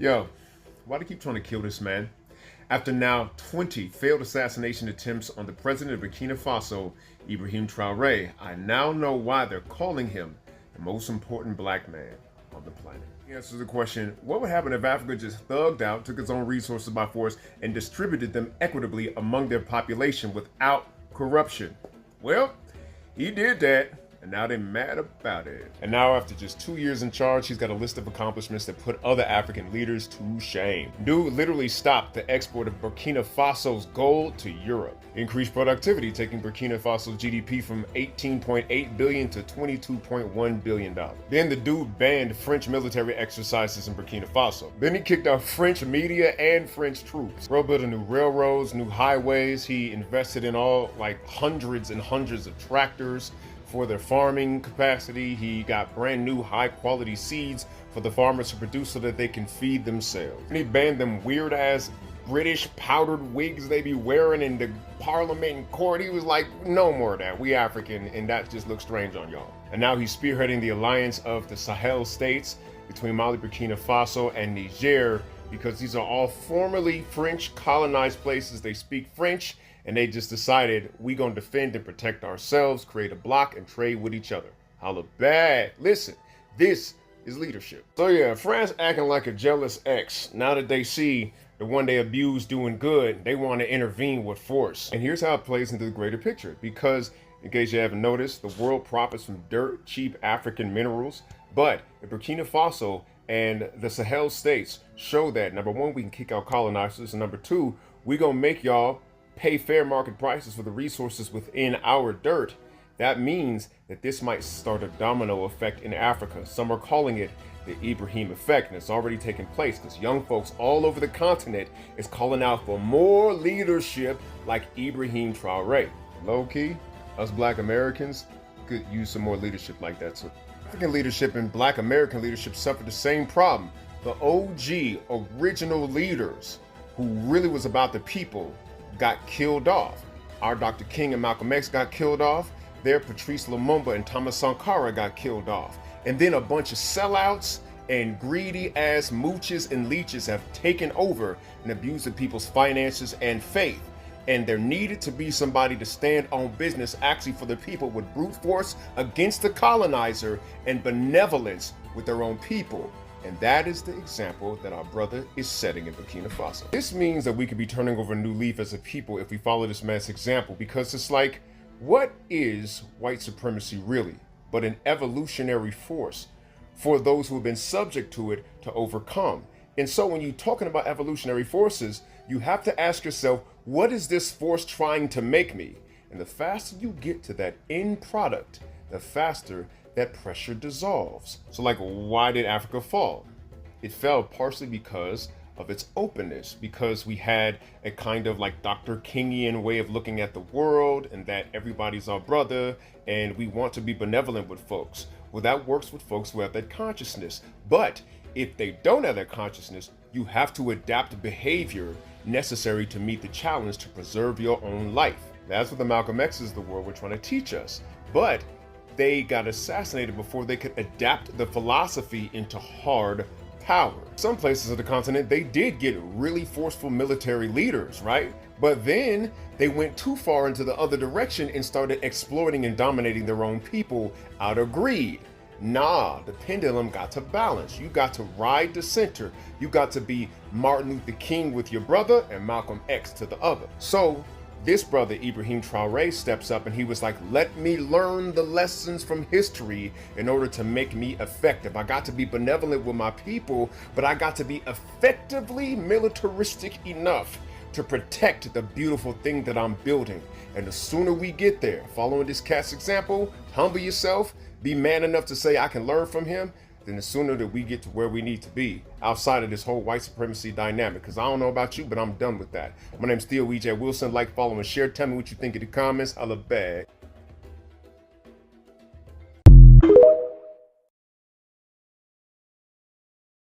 Yo, why do they keep trying to kill this man? After now 20 failed assassination attempts on the president of Burkina Faso, Ibrahim Traoré, I now know why they're calling him the most important black man on the planet. He answers the question, what would happen if Africa just thugged out, took its own resources by force, and distributed them equitably among their population without corruption? Well, he did that. And now they're mad about it. And now after just 2 years in charge, he's got a list of accomplishments that put other African leaders to shame. Dude literally stopped the export of Burkina Faso's gold to Europe. Increased productivity, taking Burkina Faso's GDP from 18.8 billion to 22.1 billion dollars. Then the dude banned French military exercises in Burkina Faso. Then he kicked out French media and French troops. Bro built new railroads, new highways. He invested in all like hundreds and hundreds of tractors for their farming capacity. He got brand new high quality seeds for the farmers to produce so that they can feed themselves. And he banned them weird ass British powdered wigs they be wearing in the parliament and court. He was like, no more of that. We African and that just looks strange on y'all. And now he's spearheading the alliance of the Sahel states between Mali, Burkina Faso, and Niger, because these are all formerly French colonized places. They speak French, and they just decided we gonna defend and protect ourselves, create a block, and trade with each other. Holla bad. Listen, this is leadership. So yeah, France acting like a jealous ex. Now that they see the one they abused doing good, they want to intervene with force. And here's how it plays into the greater picture. Because, in case you haven't noticed, the world profits from dirt, cheap African minerals. But in Burkina Faso and the Sahel states show that, number one, we can kick out colonizers, and number two, we gonna make y'all pay fair market prices for the resources within our dirt. That means that this might start a domino effect in Africa. Some are calling it the Ibrahim effect, and it's already taken place because young folks all over the continent is calling out for more leadership like Ibrahim Traoré. Low key, us black Americans could use some more leadership like that too. African leadership and black American leadership suffered the same problem. The OG original leaders who really was about the people got killed off. Our Dr. King and Malcolm X got killed off. Their Patrice Lumumba and Thomas Sankara got killed off. And then a bunch of sellouts and greedy ass mooches and leeches have taken over and abused the people's finances and faith. And there needed to be somebody to stand on business actually for the people with brute force against the colonizer and benevolence with their own people. And that is the example that our brother is setting in Burkina Faso. This means that we could be turning over a new leaf as a people if we follow this man's example, because it's like, what is white supremacy really but an evolutionary force for those who have been subject to it to overcome? And so when you're talking about evolutionary forces, you have to ask yourself, what is this force trying to make me? And the faster you get to that end product, the faster that pressure dissolves. So like, why did Africa fall? It fell partially because of its openness, because we had a kind of like Dr. Kingian way of looking at the world, and that everybody's our brother and we want to be benevolent with folks. Well, that works with folks who have that consciousness. But if they don't have that consciousness, you have to adapt the behavior necessary to meet the challenge to preserve your own life. That's what the Malcolm X's of the world were trying to teach us. But they got assassinated before they could adapt the philosophy into hard power. Some places of the continent, they did get really forceful military leaders, right? But then they went too far into the other direction and started exploiting and dominating their own people out of greed. Nah, the pendulum got to balance. You got to ride the center. You got to be Martin Luther King with your brother and Malcolm X to the other. So this brother, Ibrahim Traoré, steps up and he was like, let me learn the lessons from history in order to make me effective. I got to be benevolent with my people, but I got to be effectively militaristic enough to protect the beautiful thing that I'm building. And the sooner we get there, following this cat's example, humble yourself, be man enough to say I can learn from him, then the sooner that we get to where we need to be outside of this whole white supremacy dynamic. Because I don't know about you, but I'm done with that. My name's Theo E.J. Wilson. Like, follow, and share. Tell me what you think in the comments. I love bag.